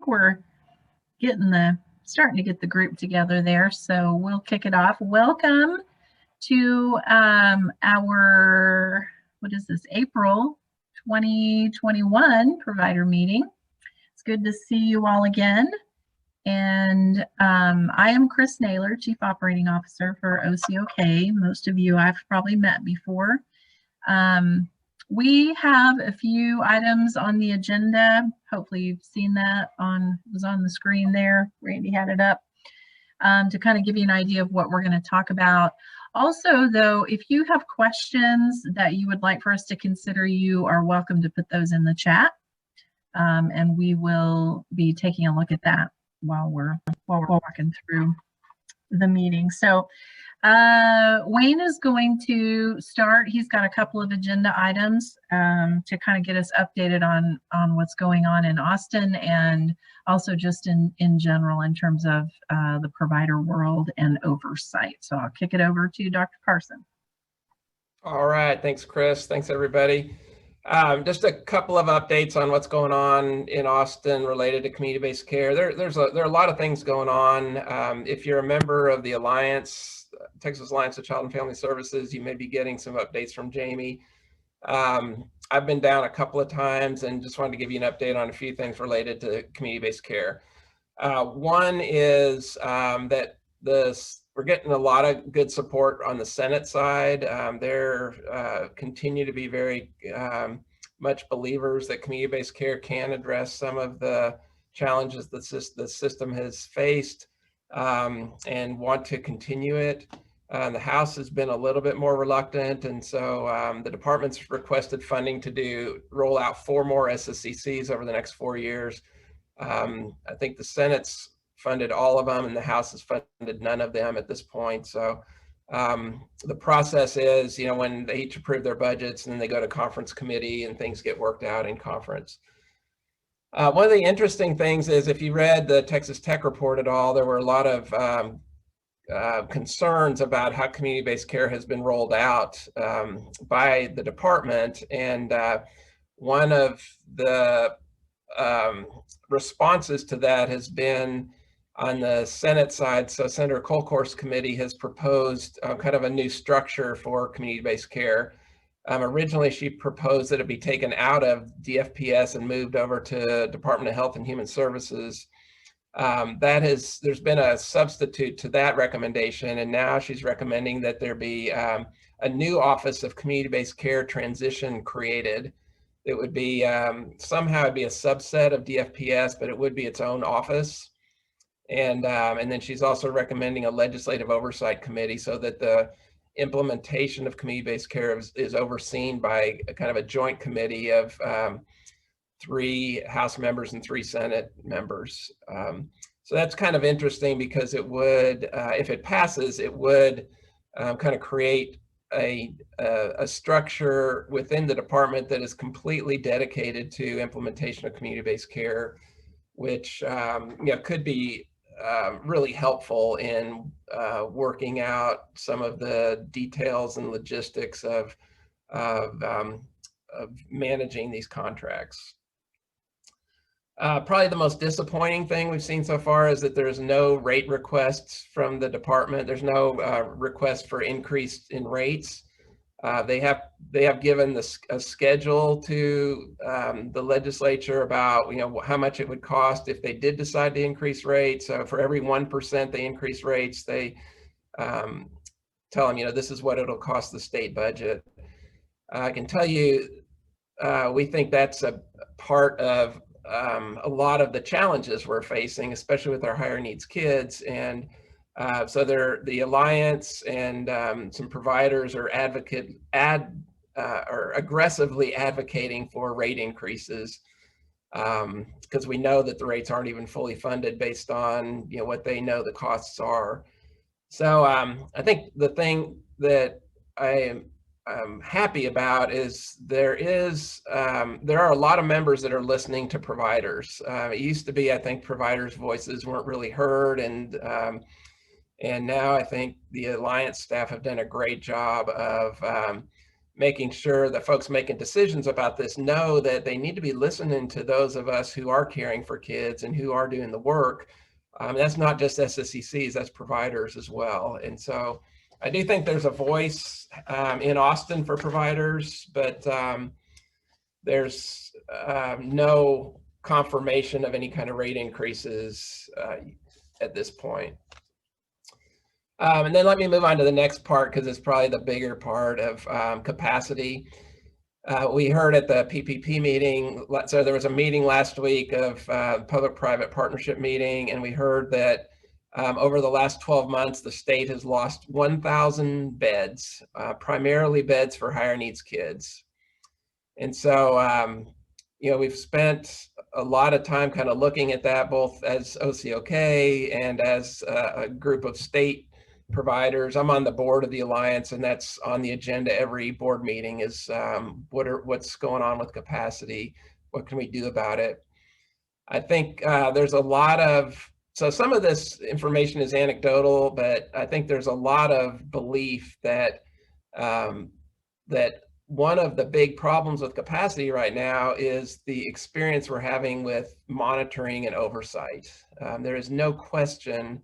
think we're starting to get the group together there. So we'll kick it off. Welcome to our, what is this, April 2021 provider meeting. It's good to see you all again. And I am Chris Naylor, Chief Operating Officer for OCOK. Most of you I've probably met before. We have a few items on the agenda. Hopefully you've seen that was on the screen there. Randy had it up to kind of give you an idea of what we're going to talk about. Also, though, if you have questions that you would like for us to consider, you are welcome to put those in the chat, and we will be taking a look at that while we're walking through the meeting. So Wayne is going to start. He's got a couple of agenda items to kind of get us updated on what's going on in Austin, and also just in general in terms of the provider world and oversight. So I'll kick it over to Dr. Carson. All right, thanks, Chris. Thanks, everybody. Just a couple of updates on what's going on in Austin related to community-based care. There are a lot of things going on. If you're a member of the Alliance, Texas Alliance of Child and Family Services, you may be getting some updates from Jamie. I've been down a couple of times and just wanted to give you an update on a few things related to community-based care. One is that we're getting a lot of good support on the Senate side. They're continue to be very much believers that community-based care can address some of the challenges that the system has faced, and want to continue it. The House has been a little bit more reluctant, and so the department's requested funding to roll out 4 more SSCCs over the next 4 years. I think the Senate's funded all of them, and the House has funded none of them at this point. So the process is, when they each approve their budgets, and then they go to conference committee, and things get worked out in conference. One of the interesting things is, if you read the Texas Tech report at all, there were a lot of concerns about how community-based care has been rolled out by the department. And one of the responses to that has been on the Senate side. So Senator Colcourt's committee has proposed kind of a new structure for community-based care. Originally, she proposed that it be taken out of DFPS and moved over to Department of Health and Human Services. There's been a substitute to that recommendation, and now she's recommending that there be a new Office of Community-Based Care Transition created. It would be somehow it'd be a subset of DFPS, but it would be its own office. And then she's also recommending a legislative oversight committee so that the implementation of community-based care is overseen by a kind of a joint committee of 3 House members and 3 Senate members. So that's kind of interesting, because it would, if it passes, it would kind of create a structure within the department that is completely dedicated to implementation of community-based care, which could be really helpful in working out some of the details and logistics of managing these contracts. Probably the most disappointing thing we've seen so far is that there's no rate requests from the department. There's no request for increase in rates. They have given a schedule to the legislature about how much it would cost if they did decide to increase rates. So for every 1% they increase rates, they tell them this is what it'll cost the state budget. I can tell you we think that's a part of a lot of the challenges we're facing, especially with our higher needs kids. And so the Alliance and some providers are aggressively advocating for rate increases, because we know that the rates aren't even fully funded based on what they know the costs are. So I think the thing that I'm happy about is there are a lot of members that are listening to providers. It used to be, I think, providers' voices weren't really heard, and now I think the Alliance staff have done a great job of making sure that folks making decisions about this know that they need to be listening to those of us who are caring for kids and who are doing the work. That's not just SSCCs, that's providers as well. And so I do think there's a voice in Austin for providers, but there's no confirmation of any kind of rate increases at this point. And then let me move on to the next part, because it's probably the bigger part of capacity. We heard at the PPP meeting, so there was a meeting last week of public-private partnership meeting, and we heard that over the last 12 months, the state has lost 1,000 beds, primarily beds for higher needs kids. And so, we've spent a lot of time kind of looking at that, both as OCOK and as a group of state providers. I'm on the board of the Alliance, and that's on the agenda every board meeting is what's going on with capacity? What can we do about it? I think there's a lot of, so some of this information is anecdotal, but I think there's a lot of belief that that one of the big problems with capacity right now is the experience we're having with monitoring and oversight. There is no question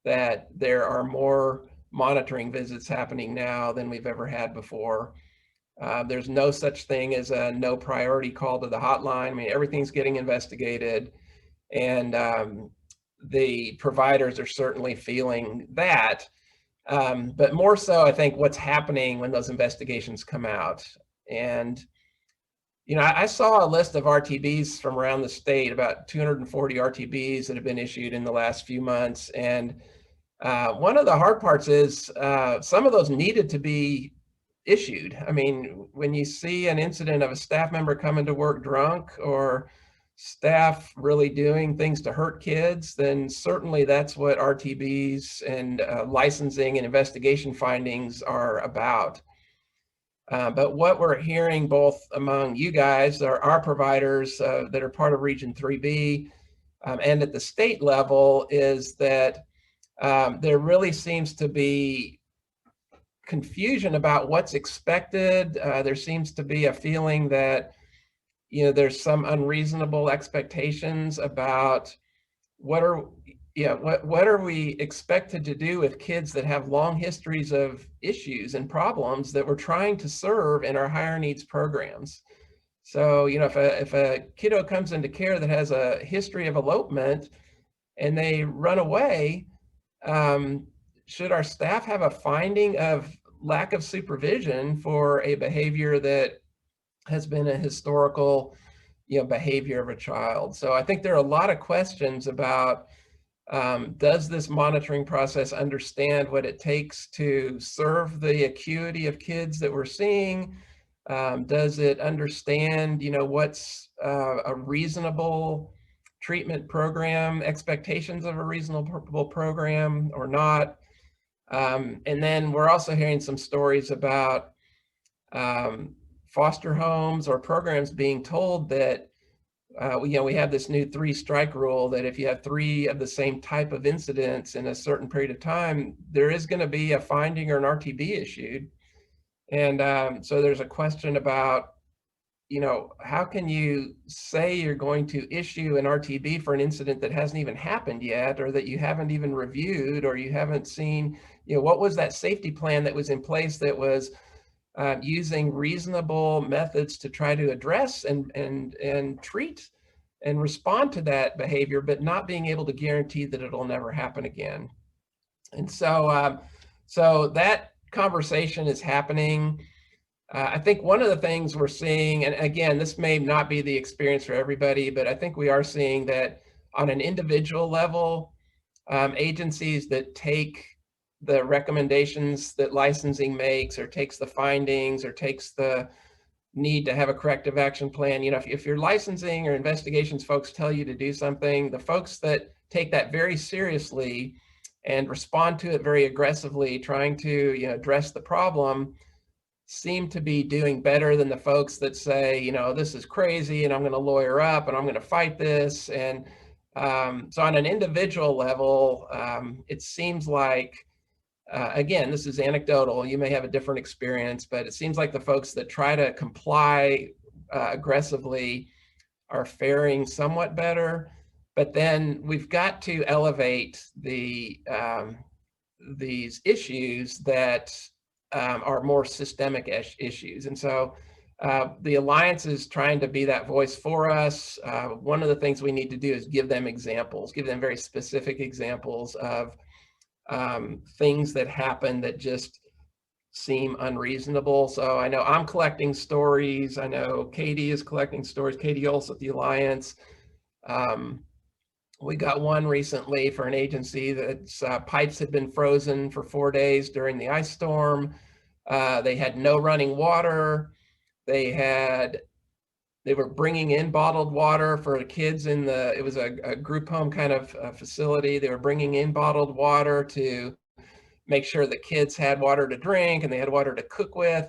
that there are more monitoring visits happening now than we've ever had before. There's no such thing as a no priority call to the hotline. I mean, everything's getting investigated, and the providers are certainly feeling that. But more so, I think, what's happening when those investigations come out. And, I saw a list of RTBs from around the state, about 240 RTBs that have been issued in the last few months. And one of the hard parts is some of those needed to be issued. I mean, when you see an incident of a staff member coming to work drunk or staff really doing things to hurt kids, then certainly that's what RTBs and licensing and investigation findings are about. But what we're hearing both among you guys, our providers that are part of Region 3B, and at the state level, is that there really seems to be confusion about what's expected. There seems to be a feeling that there's some unreasonable expectations about what are we expected to do with kids that have long histories of issues and problems that we're trying to serve in our higher needs programs. So, if a kiddo comes into care that has a history of elopement and they run away, should our staff have a finding of lack of supervision for a behavior that has been a historical, behavior of a child? So I think there are a lot of questions about, does this monitoring process understand what it takes to serve the acuity of kids that we're seeing? Does it understand, what's a reasonable treatment program, expectations of a reasonable program or not? And then we're also hearing some stories about foster homes or programs being told that, we have this new 3-strike rule that if you have 3 of the same type of incidents in a certain period of time, there is going to be a finding or an RTB issued. And so there's a question about, how can you say you're going to issue an RTB for an incident that hasn't even happened yet, or that you haven't even reviewed, or you haven't seen, what was that safety plan that was in place that was using reasonable methods to try to address and treat and respond to that behavior, but not being able to guarantee that it'll never happen again. And so, so that conversation is happening. I think one of the things we're seeing, and again, this may not be the experience for everybody, but I think we are seeing that on an individual level, agencies that take the recommendations that licensing makes, or takes the findings, or takes the need to have a corrective action plan. If your licensing or investigations folks tell you to do something, the folks that take that very seriously and respond to it very aggressively, trying to address the problem, seem to be doing better than the folks that say, this is crazy and I'm going to lawyer up and I'm going to fight this. And so on an individual level, it seems like again, this is anecdotal. You may have a different experience, but it seems like the folks that try to comply aggressively are faring somewhat better. But then we've got to elevate these issues that are more systemic issues. And so the Alliance is trying to be that voice for us. One of the things we need to do is give them examples, give them very specific examples of things that happen that just seem unreasonable. So I know I'm collecting stories. I know Katie is collecting stories. Katie also at the Alliance. We got one recently for an agency that's pipes had been frozen for 4 days during the ice storm. They had no running water. They were bringing in bottled water for the kids in it was a group home kind of facility. They were bringing in bottled water to make sure the kids had water to drink and they had water to cook with.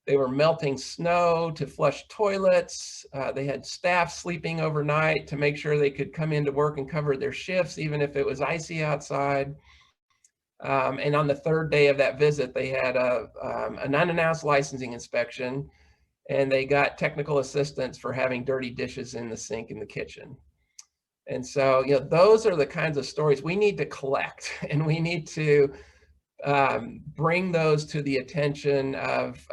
They were melting snow to flush toilets. They had staff sleeping overnight to make sure they could come into work and cover their shifts, even if it was icy outside. And on the third day of that visit, they had an unannounced licensing inspection, and they got technical assistance for having dirty dishes in the sink in the kitchen. And so, those are the kinds of stories we need to collect, and we need to bring those to the attention of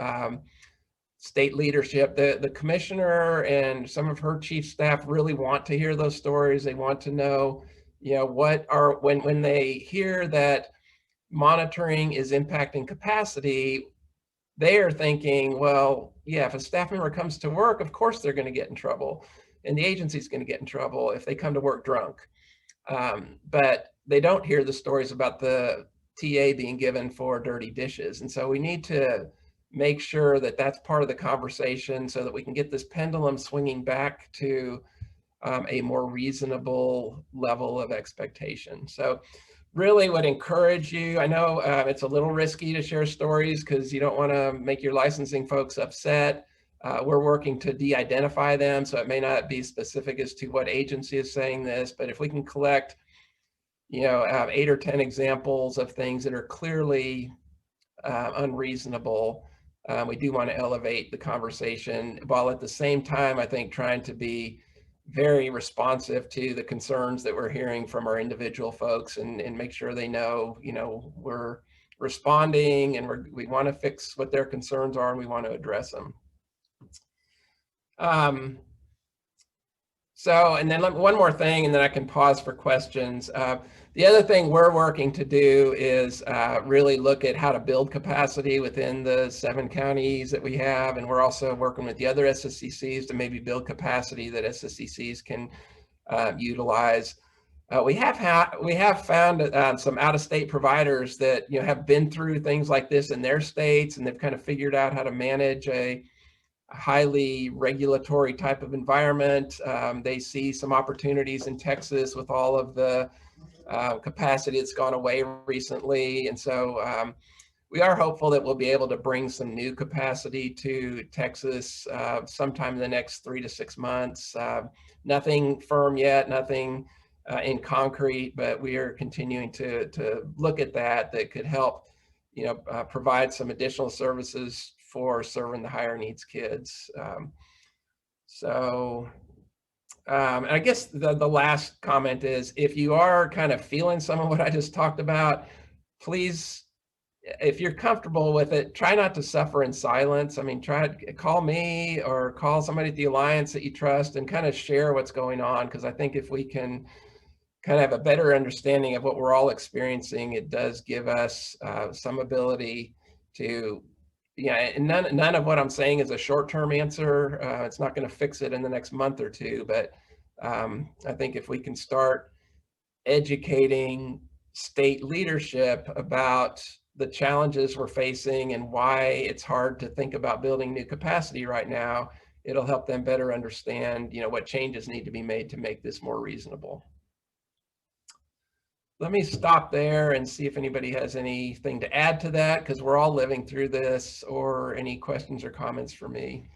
state leadership. The commissioner and some of her chief staff really want to hear those stories. They want to know, when they hear that monitoring is impacting capacity, they are thinking, well, yeah, if a staff member comes to work, of course they're going to get in trouble, and the agency's going to get in trouble if they come to work drunk. But they don't hear the stories about the TA being given for dirty dishes. And so we need to make sure that that's part of the conversation so that we can get this pendulum swinging back to a more reasonable level of expectation. So really would encourage you. I know it's a little risky to share stories because you don't want to make your licensing folks upset. We're working to de-identify them, so it may not be specific as to what agency is saying this, but if we can collect 8 or 10 examples of things that are clearly unreasonable, we do want to elevate the conversation, while at the same time, I think, trying to be very responsive to the concerns that we're hearing from our individual folks, and make sure they know, we're responding, and we want to fix what their concerns are, and we want to address them. And then one more thing, and then I can pause for questions. The other thing we're working to do is really look at how to build capacity within the 7 counties that we have. And we're also working with the other SSCCs to maybe build capacity that SSCCs can utilize. We have found some out-of-state providers that have been through things like this in their states, and they've kind of figured out how to manage a highly regulatory type of environment. They see some opportunities in Texas with all of the capacity that's gone away recently. And so we are hopeful that we'll be able to bring some new capacity to Texas sometime in the next 3 to 6 months. Nothing firm yet, nothing in concrete, but we are continuing to look at that could help provide some additional services for serving the higher needs kids. And I guess the last comment is, if you are kind of feeling some of what I just talked about, please, if you're comfortable with it, try not to suffer in silence. I mean, call me or call somebody at the Alliance that you trust and kind of share what's going on. Because I think if we can kind of have a better understanding of what we're all experiencing, it does give us some ability to, and none of what I'm saying is a short-term answer. It's not going to fix it in the next month or two, but I think if we can start educating state leadership about the challenges we're facing and why it's hard to think about building new capacity right now, it'll help them better understand, what changes need to be made to make this more reasonable. Let me stop there and see if anybody has anything to add to that, because we're all living through this, or any questions or comments for me.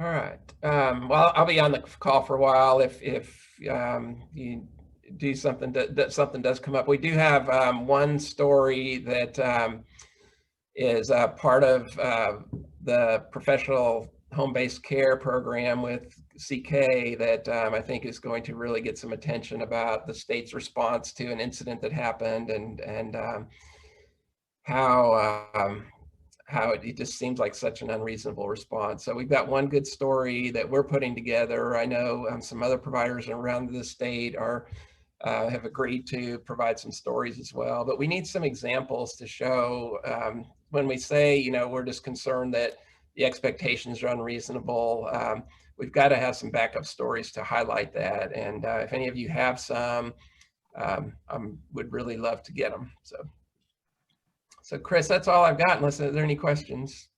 All right. Well, I'll be on the call for a while if you do something that something does come up. We do have one story that is part of the professional home-based care program with CK that I think is going to really get some attention about the state's response to an incident that happened and how it just seems like such an unreasonable response. So we've got one good story that we're putting together. I know some other providers around the state are have agreed to provide some stories as well, but we need some examples to show when we say, you know, we're just concerned that the expectations are unreasonable. We've got to have some backup stories to highlight that. And if any of you have some, I would really love to get them. So Chris, that's all I've got, unless there are any questions.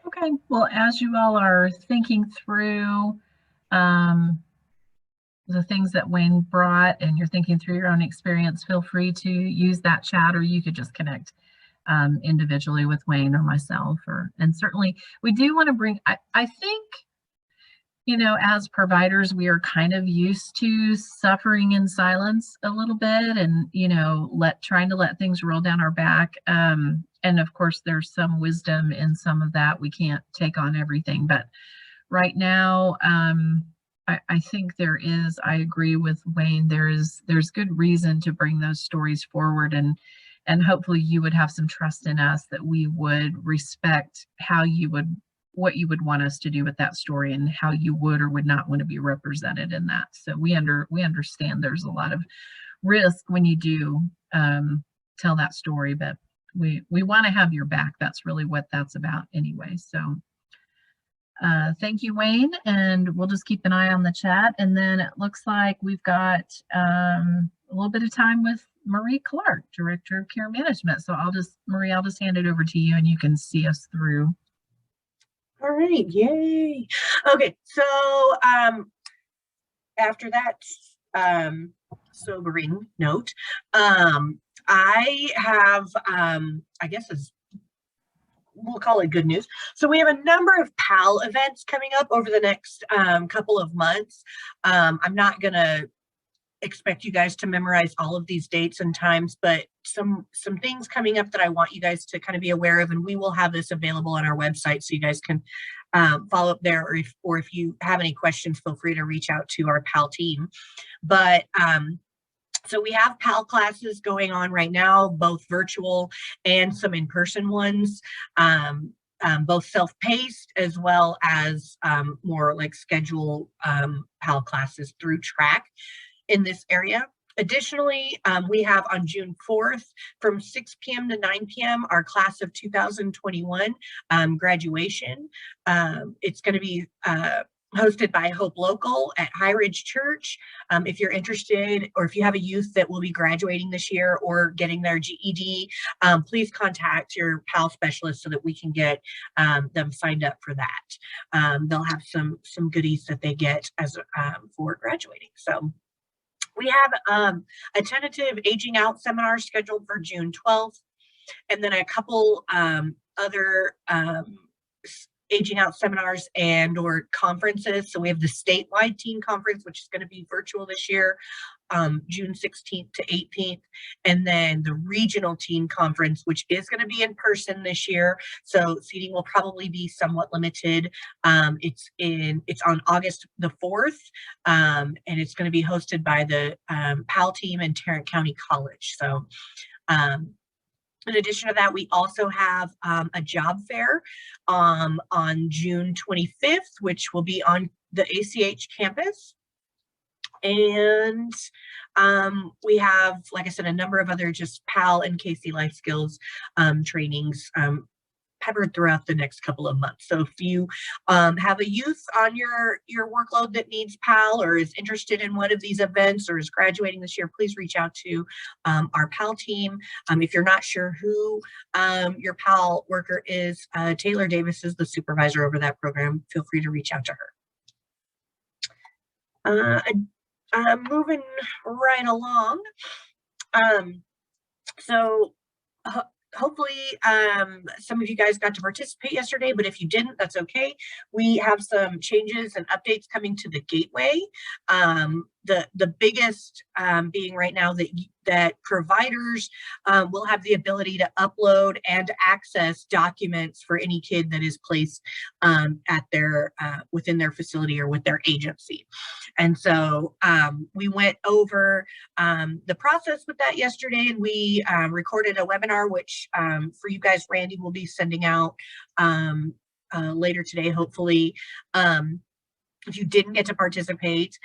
Okay, well, as you all are thinking through the things that Wayne brought and you're thinking through your own experience, feel free to use that chat, or you could just connect individually with Wayne or myself. And certainly we do want to bring, I think, you know, as providers, we are kind of used to suffering in silence a little bit and, you know, trying to let things roll down our back. And of course, there's some wisdom in some of that. We can't take on everything, but right now, I think I agree with Wayne, there's good reason to bring those stories forward, and hopefully you would have some trust in us that we would respect what you would want us to do with that story and how you would or would not want to be represented in that. So we understand there's a lot of risk when you do tell that story, but we want to have your back. That's really what that's about anyway. So thank you, Wayne, and we'll just keep an eye on the chat. And then it looks like we've got a little bit of time with Marie Clark, Director of Care Management. So Marie, I'll just hand it over to you and you can see us through. All right, yay. Okay, so after that sobering note, I have, I guess we'll call it good news. So we have a number of PAL events coming up over the next couple of months. I'm not going to expect you guys to memorize all of these dates and times, but some things coming up that I want you guys to kind of be aware of, and we will have this available on our website so you guys can follow up there, or if you have any questions, feel free to reach out to our PAL team. But so we have PAL classes going on right now, both virtual and some in-person ones, both self-paced as well as more like schedule PAL classes through Track in this area. Additionally, we have on June 4th from 6 p.m. to 9 p.m. our class of 2021 graduation. It's going to be hosted by Hope Local at High Ridge Church. If you're interested, or if you have a youth that will be graduating this year or getting their GED, please contact your PAL specialist so that we can get them signed up for that. They'll have some goodies that they get as for graduating. So we have a tentative aging out seminar scheduled for June 12th, and then a couple other aging out seminars and or conferences. So we have the statewide teen conference, which is going to be virtual this year, June 16th to 18th, and then the regional teen conference, which is going to be in person this year. So seating will probably be somewhat limited. It's on August the 4th, and it's going to be hosted by the PAL team in Tarrant County College. So in addition to that, we also have a job fair on June 25th, which will be on the ACH campus. And we have, like I said, a number of other just PAL and KC life skills trainings peppered throughout the next couple of months. So if you have a youth on your workload that needs PAL or is interested in one of these events or is graduating this year, please reach out to our PAL team. If you're not sure who your PAL worker is, Taylor Davis is the supervisor over that program. Feel free to reach out to her. Moving right along. So hopefully some of you guys got to participate yesterday, but if you didn't, that's okay. We have some changes and updates coming to the gateway. The biggest being right now that providers will have the ability to upload and access documents for any kid that is placed at their within their facility or with their agency. And so we went over the process with that yesterday, and we recorded a webinar, which for you guys, Randy will be sending out later today, hopefully. If you didn't get to participate,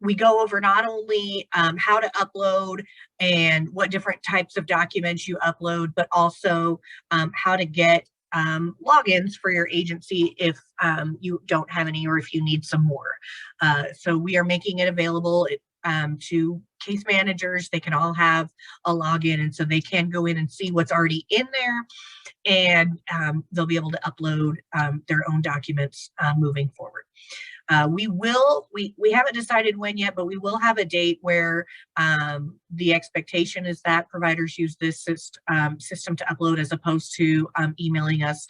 we go over not only how to upload and what different types of documents you upload, but also how to get logins for your agency if you don't have any or if you need some more. So we are making it available to case managers. They can all have a login, and so they can go in and see what's already in there, and they'll be able to upload their own documents moving forward. We haven't decided when yet, but we will have a date where the expectation is that providers use this system to upload as opposed to emailing us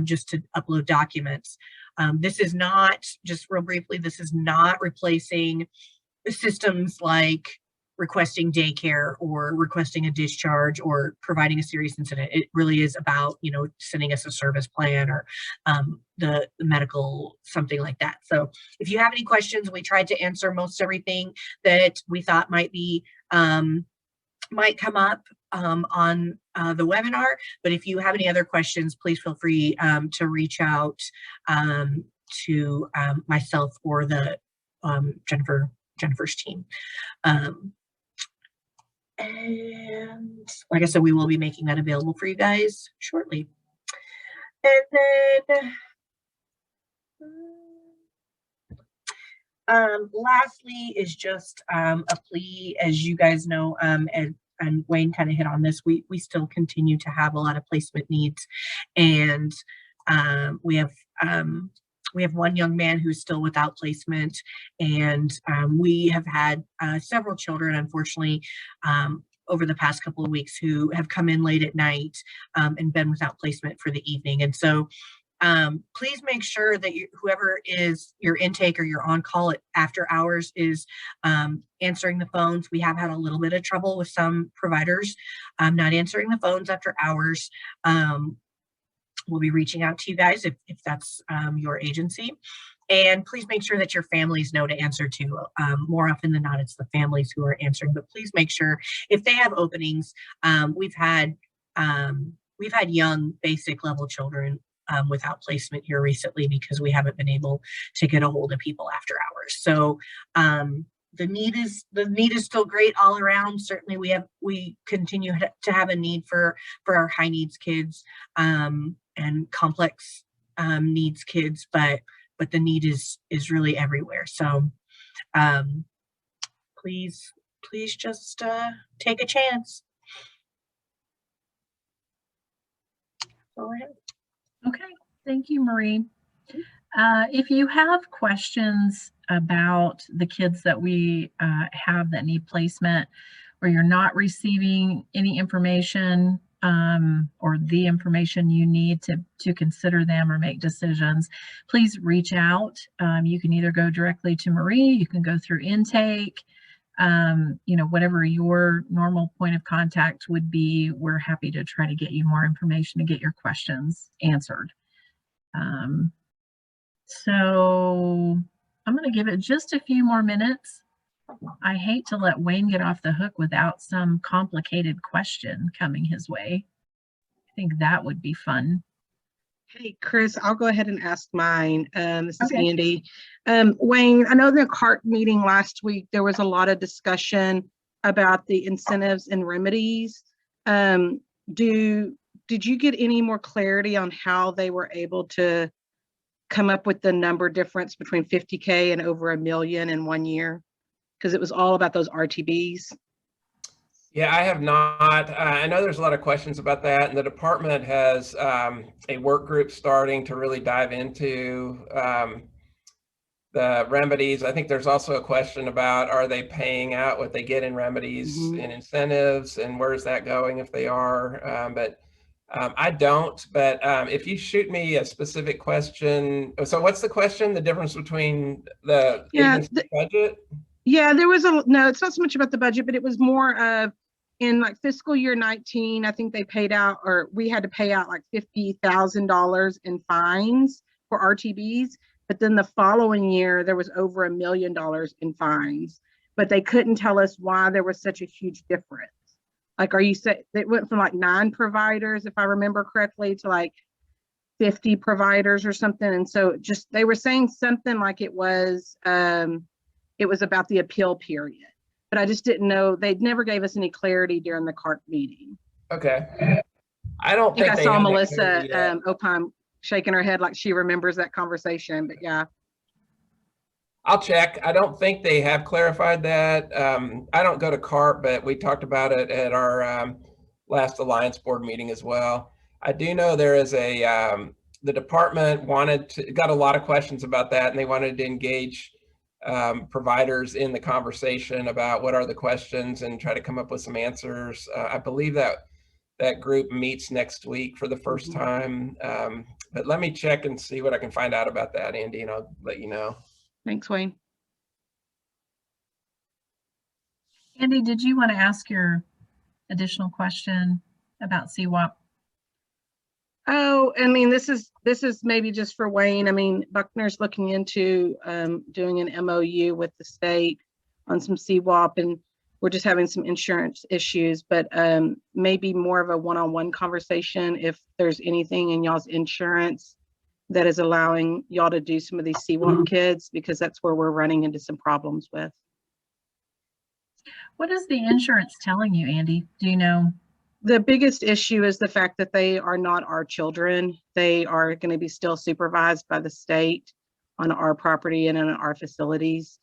just to upload documents. This is not, just real briefly, this is not replacing systems like requesting daycare or requesting a discharge or providing a serious incident. It really is about, you know, sending us a service plan or the medical, something like that. So if you have any questions, we tried to answer most everything that we thought might be might come up on the webinar. But if you have any other questions, please feel free to reach out to myself or the Jennifer's team. And like I said, we will be making that available for you guys shortly. And then lastly is just a plea. As you guys know, and Wayne kind of hit on this, we still continue to have a lot of placement needs, and we have one young man who's still without placement, and we have had several children, unfortunately, over the past couple of weeks who have come in late at night and been without placement for the evening. And so please make sure that whoever is your intake or your on-call at after hours is answering the phones. We have had a little bit of trouble with some providers not answering the phones after hours. We'll be reaching out to you guys if that's your agency. And please make sure that your families know to answer to. More often than not, it's the families who are answering, but please make sure if they have openings. We've had young basic level children without placement here recently because we haven't been able to get a hold of people after hours. So the need is still great all around. Certainly we continue to have a need for our high needs kids and complex needs kids, but the need is really everywhere. So please just take a chance. Go ahead. Okay, thank you, Marie. If you have questions about the kids that we have that need placement, or you're not receiving any information or the information you need to consider them or make decisions, please reach out. You can either go directly to Marie, you can go through intake, you know, whatever your normal point of contact would be. We're happy to try to get you more information to get your questions answered. So I'm going to give it just a few more minutes. I hate to let Wayne get off the hook without some complicated question coming his way. I think that would be fun. Hey, Chris, I'll go ahead and ask mine. This is Okay. Andy. Wayne, I know in the CART meeting last week, there was a lot of discussion about the incentives and remedies. Did you get any more clarity on how they were able to come up with the number difference between 50K and over $1 million in 1 year? Because it was all about those RTBs. Yeah, I have not. I know there's a lot of questions about that, and the department has a work group starting to really dive into the remedies. I think there's also a question about, are they paying out what they get in remedies and incentives, and where's that going if they are? I don't, but if you shoot me a specific question. So what's the question? The difference between the agency budget? Yeah, there was no, it's not so much about the budget, but it was more of in like fiscal year 19, I think they paid out, or we had to pay out like $50,000 in fines for RTBs. But then the following year, there was over $1 million in fines, but they couldn't tell us why there was such a huge difference. Like, are you saying it went from like 9 providers, if I remember correctly, to like 50 providers or something? And so just, they were saying something like it was about the appeal period, but I just didn't know. They never gave us any clarity during the CART meeting. Okay. I don't think I saw Melissa Opine shaking her head like she remembers that conversation, but yeah. I'll check. I don't think they have clarified that. I don't go to CART, but we talked about it at our last Alliance board meeting as well. I do know there is the department got a lot of questions about that, and they wanted to engage providers in the conversation about what are the questions and try to come up with some answers. I believe that group meets next week for the first time. But let me check and see what I can find out about that, Andy, and I'll let you know. Thanks, Wayne. Andy, did you want to ask your additional question about CWAP? Oh, I mean, this is maybe just for Wayne. I mean, Buckner's looking into doing an MOU with the state on some CWAP, and we're just having some insurance issues, but maybe more of a one-on-one conversation if there's anything in y'all's insurance that is allowing y'all to do some of these CWAP kids, because that's where we're running into some problems with. What is the insurance telling you, Andy? Do you know? The biggest issue is the fact that they are not our children. They are going to be still supervised by the state on our property and in our facilities.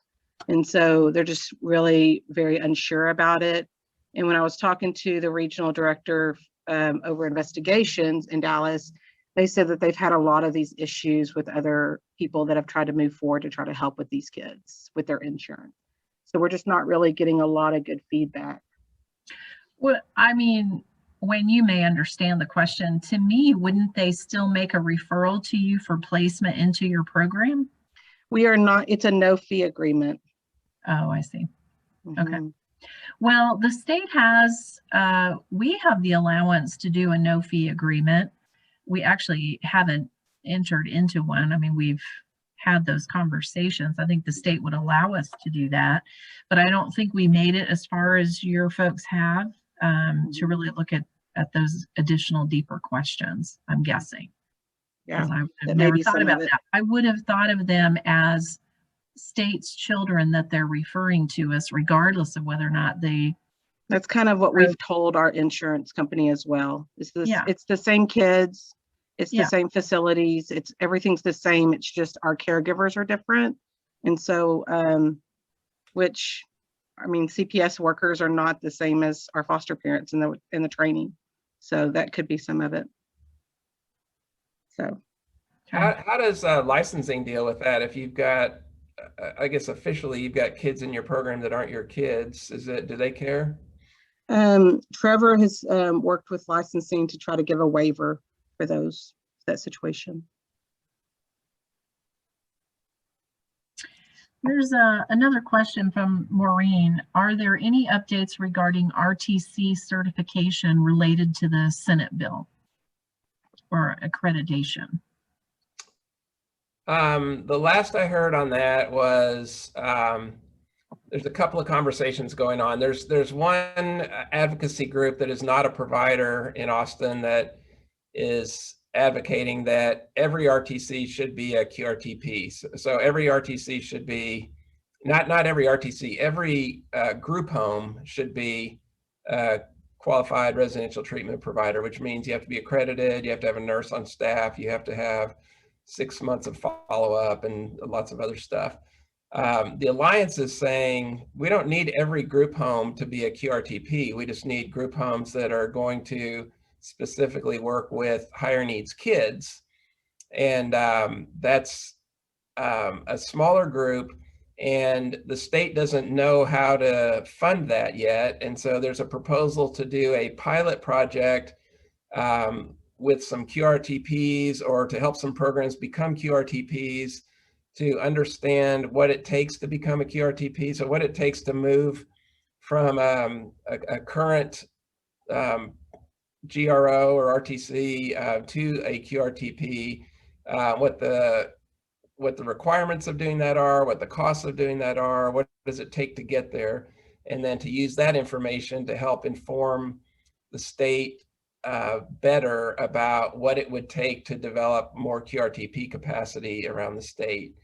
And so they're just really very unsure about it. And when I was talking to the regional director over investigations in Dallas, they said that they've had a lot of these issues with other people that have tried to move forward to try to help with these kids with their insurance. So we're just not really getting a lot of good feedback. Well, I mean, when you may understand the question, to me, wouldn't they still make a referral to you for placement into your program? We are not, it's a no fee agreement. Oh, I see. Okay. Well, the state has, we have the allowance to do a no fee agreement. We actually haven't entered into one. I mean, we've had those conversations. I think the state would allow us to do that, but I don't think we made it as far as your folks have to really look at those additional deeper questions, I'm guessing. Yeah, I have never thought about that. I would have thought of them as state's children that they're referring to us, regardless of whether or not they. That's kind of what we've told our insurance company as well. It's the same kids, it's the same facilities, everything's the same. It's just our caregivers are different. And so, which, I mean, CPS workers are not the same as our foster parents in the training. So that could be some of it. So. How does licensing deal with that? If you've got, I guess officially you've got kids in your program that aren't your kids, do they care? Trevor has worked with licensing to try to give a waiver for that situation. There's another question from Maureen. Are there any updates regarding RTC certification related to the Senate bill or accreditation? The last I heard on that was there's a couple of conversations going on. There's one advocacy group that is not a provider in Austin that is advocating that every RTC should be a QRTP. So every RTC should be, not every RTC, every group home should be a qualified residential treatment provider, which means you have to be accredited, you have to have a nurse on staff, you have to have 6 months of follow-up and lots of other stuff. The Alliance is saying we don't need every group home to be a QRTP. We just need group homes that are going to specifically work with higher needs kids. And that's a smaller group, and the state doesn't know how to fund that yet. And so there's a proposal to do a pilot project with some QRTPs, or to help some programs become QRTPs, to understand what it takes to become a QRTP. So what it takes to move from a current GRO or RTC to a QRTP, what the requirements of doing that are, what the costs of doing that are, what does it take to get there, and then to use that information to help inform the state better about what it would take to develop more QRTP capacity around the state.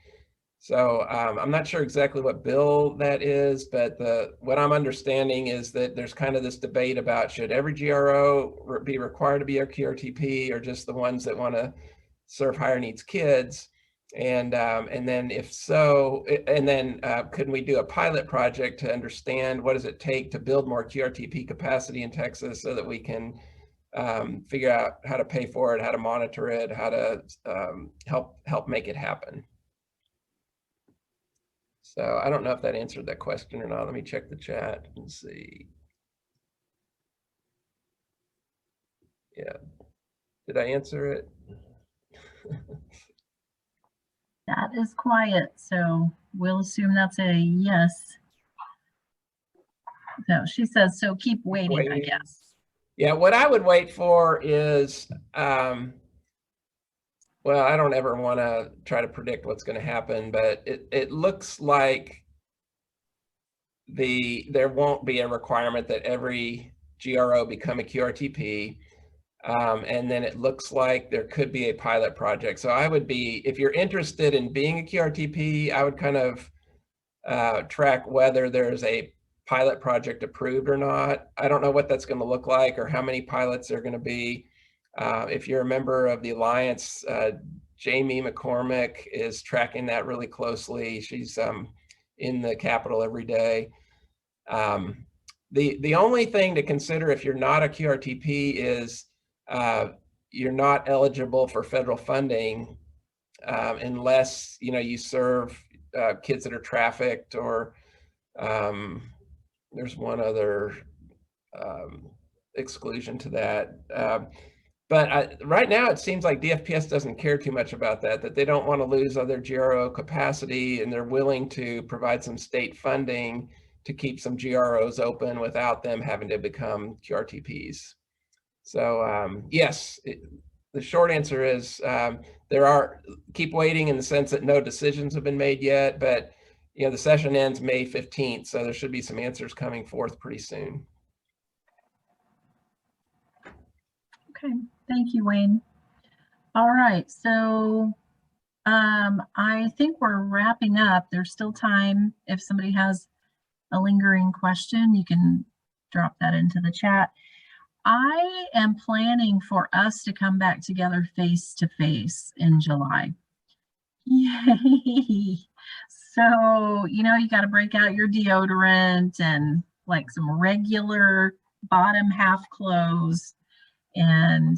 So I'm not sure exactly what bill that is, but what I'm understanding is that there's kind of this debate about, should every GRO be required to be a QRTP, or just the ones that want to serve higher needs kids? And then if so, and then couldn't we do a pilot project to understand what does it take to build more QRTP capacity in Texas, so that we can figure out how to pay for it, how to monitor it, how to help make it happen. So I don't know if that answered that question or not. Let me check the chat and see. Yeah, did I answer it? That is quiet, so we'll assume that's a yes. So she says, so keep waiting, I guess. Yeah, what I would wait for is, well, I don't ever want to try to predict what's going to happen, but it looks like there won't be a requirement that every GRO become a QRTP. And then it looks like there could be a pilot project. So I would be, if you're interested in being a QRTP, I would kind of track whether there's a pilot project approved or not. I don't know what that's going to look like, or how many pilots there are going to be. If you're a member of the Alliance, Jamie McCormick is tracking that really closely. She's in the Capitol every day. The only thing to consider if you're not a QRTP is you're not eligible for federal funding unless you serve kids that are trafficked, or there's one other exclusion to that. But right now it seems like DFPS doesn't care too much about that they don't want to lose other GRO capacity, and they're willing to provide some state funding to keep some GROs open without them having to become QRTPs. So yes, the short answer is keep waiting, in the sense that no decisions have been made yet, but the session ends May 15th, so there should be some answers coming forth pretty soon. Okay, thank you, Wayne. All right, so I think we're wrapping up. There's still time. If somebody has a lingering question, you can drop that into the chat. I am planning for us to come back together face to face in July. Yay! So, you got to break out your deodorant and like some regular bottom half clothes. And,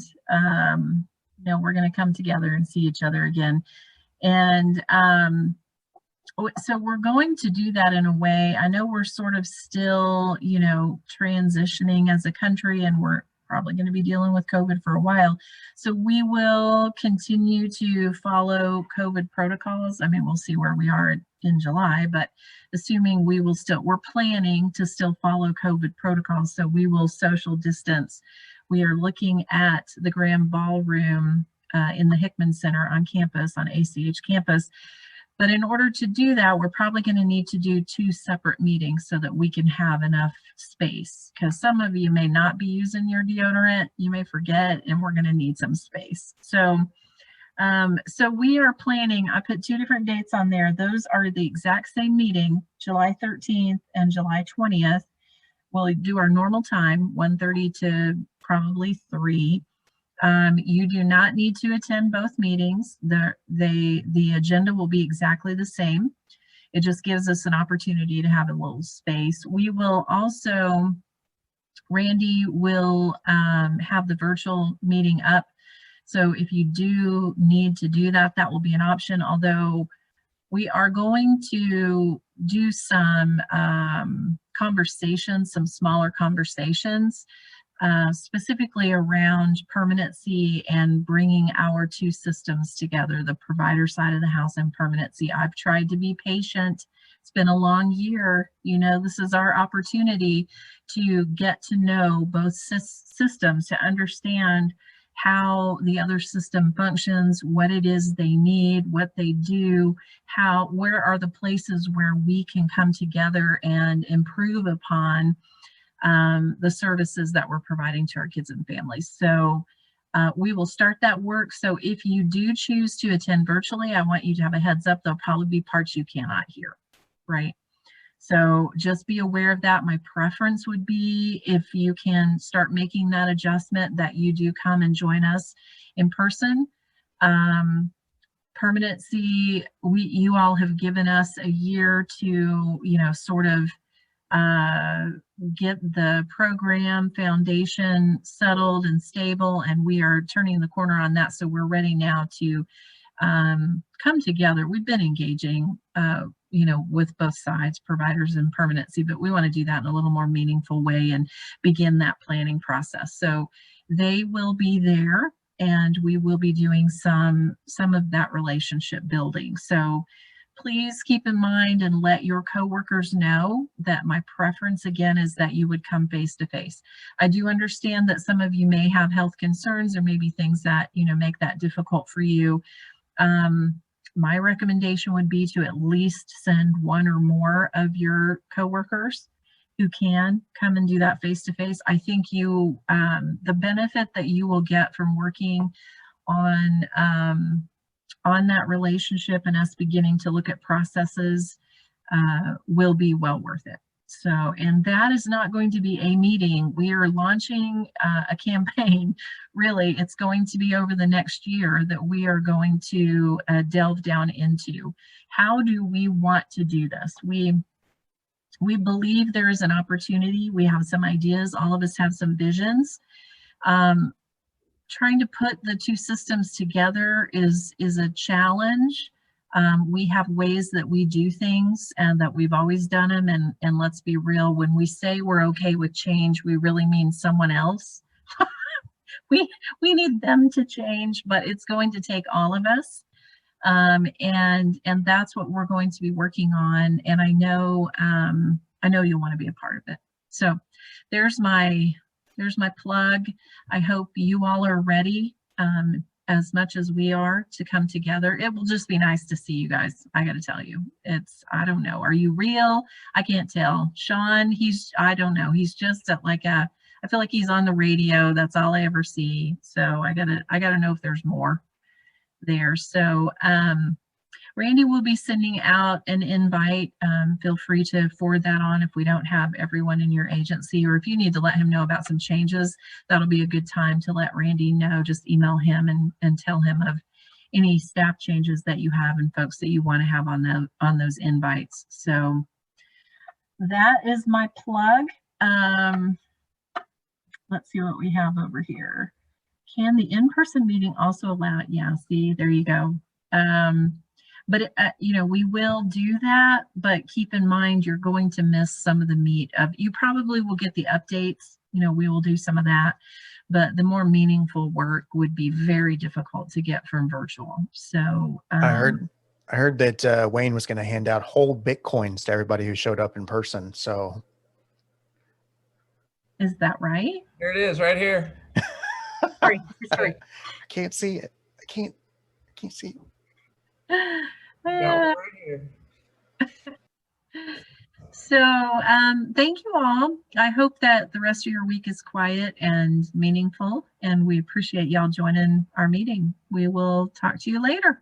we're going to come together and see each other again. And so we're going to do that in a way. I know we're sort of still, transitioning as a country, and we're probably going to be dealing with COVID for a while. So we will continue to follow COVID protocols. I mean, we'll see where we are in July, but assuming we're planning to still follow COVID protocols. So we will social distance. We are looking at the Graham Ballroom in the Hickman Center on campus, on ACH campus. But in order to do that, we're probably going to need to do 2 separate meetings so that we can have enough space, because some of you may not be using your deodorant, you may forget, and we're going to need some space. So we are planning, I put 2 different dates on there. Those are the exact same meeting, July 13th and July 20th. We'll do our normal time, 1:30 to probably 3. You do not need to attend both meetings. The agenda will be exactly the same. It just gives us an opportunity to have a little space. We will also, Randy will have the virtual meeting up. So if you do need to do that, that will be an option. Although We are going to do some conversations, some smaller conversations, specifically around permanency and bringing our two systems together, the provider side of the house and permanency. I've tried to be patient. It's been a long year. You know, this is our opportunity to get to know both systems, to understand how the other system functions, what it is they need, what they do, where are the places where we can come together and improve upon the services that we're providing to our kids and families. So we will start that work. So if you do choose to attend virtually, I want you to have a heads up. There'll probably be parts you cannot hear, right? So just be aware of that. My preference would be, if you can start making that adjustment, that you do come and join us in person. Permanency, you all have given us a year to, you know, sort of get the program foundation settled and stable, and we are turning the corner on that. So we're ready now to come together. We've been engaging, you know, with both sides, providers and permanency, but we want to do that in a little more meaningful way and begin that planning process. So they will be there, and we will be doing some of that relationship building. So please keep in mind and let your coworkers know that my preference, again, is that you would come face to face. I do understand that some of you may have health concerns or maybe things that, you know, make that difficult for you. My recommendation would be to at least send one or more of your coworkers who can come and do that face to face. I think you, the benefit that you will get from working on that relationship and us beginning to look at processes will be well worth it. So, and that is not going to be a meeting. We are launching a campaign. Really, it's going to be over the next year that we are going to delve down into. How do we want to do this? We believe there is an opportunity. We have some ideas. All of us have some visions. Trying to put the two systems together is a challenge. We have ways that we do things and that we've always done them. And let's be real, when we say we're okay with change, we really mean someone else. we need them to change, but it's going to take all of us. And that's what we're going to be working on. And I know you'll want to be a part of it. So there's my plug. I hope you all are ready as much as we are to come together. It will just be nice to see you guys. I got to tell you, I don't know. Are you real? I can't tell. Sean, I don't know. He's just at I feel like he's on the radio. That's all I ever see. So I gotta know if there's more there. So Randy will be sending out an invite. Feel free to forward that on if we don't have everyone in your agency, or if you need to let him know about some changes, that'll be a good time to let Randy know. Just email him and tell him of any staff changes that you have and folks that you want to have on those invites. So that is my plug. Let's see what we have over here. Can the in-person meeting also allow it? Yeah, see, there you go. But you know, we will do that, but keep in mind you're going to miss some of the meat of. You probably will get the updates. You know, we will do some of that, but the more meaningful work would be very difficult to get from virtual. So I heard that Wayne was going to hand out whole Bitcoins to everybody who showed up in person. So is that right? Here it is, right here. Sorry. I can't see it. I can't see it. Right here. So thank you all. I hope that the rest of your week is quiet and meaningful, and we appreciate y'all joining our meeting. We will talk to you later.